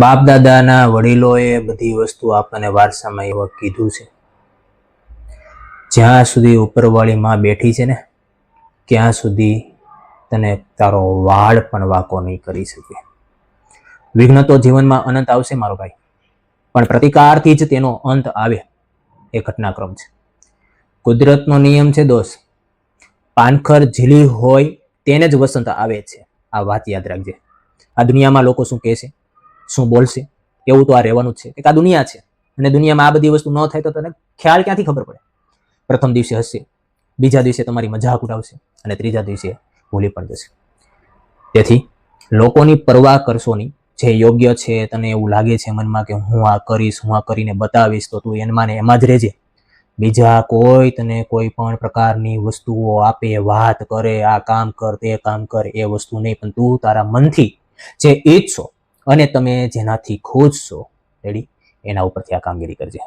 બાપ દાદાના વડીલોએ બધી વસ્તુ આપણને વારસામાં એવા કીધું છે. જ્યાં સુધી ઉપરવાળી માં બેઠી છે ને ત્યાં સુધી તને તારો વાળ પણ વાંકો નહીં કરી શકે. વિઘ્ન તો જીવનમાં અનંત આવશે મારો ભાઈ, પણ પ્રતિકારથી જ તેનો અંત આવે એ ઘટનાક્રમ છે. કુદરતનો નિયમ છે દોસ્ત, પાનખર ઝીલી હોય તેને જ વસંત આવે છે. આ વાત યાદ રાખજે. આ દુનિયામાં લોકો શું કહે છે, શું બોલશે, એવું તો આ રહેવાનું જ છે. એક આ દુનિયા છે અને દુનિયામાં આ બધી વસ્તુ ન થાય તો તને ખ્યાલ ક્યાંથી ખબર પડે? પ્રથમ દિવસે હસશે, બીજા દિવસે તમારી મજાક ઉડાવશે અને ત્રીજા દિવસે ભૂલી પણ જશે. તેથી લોકોની પરવા કરશો નહીં. જે યોગ્ય છે, તને એવું લાગે છે મનમાં કે હું આ કરીશ, હું આ કરીને બતાવીશ, તો તું એમાં ને એમાં જ રહેજે. બીજા કોઈ તને કોઈ પણ પ્રકારની વસ્તુઓ આપે, વાત કરે, આ કામ કર, તે કામ કર, એ વસ્તુ નહીં. પણ તું તારા મનથી જે ઈચ્છો અને તમે જેનાથી ખુશ છો, રેડી, એના ઉપરથી આ કામગીરી કરજે.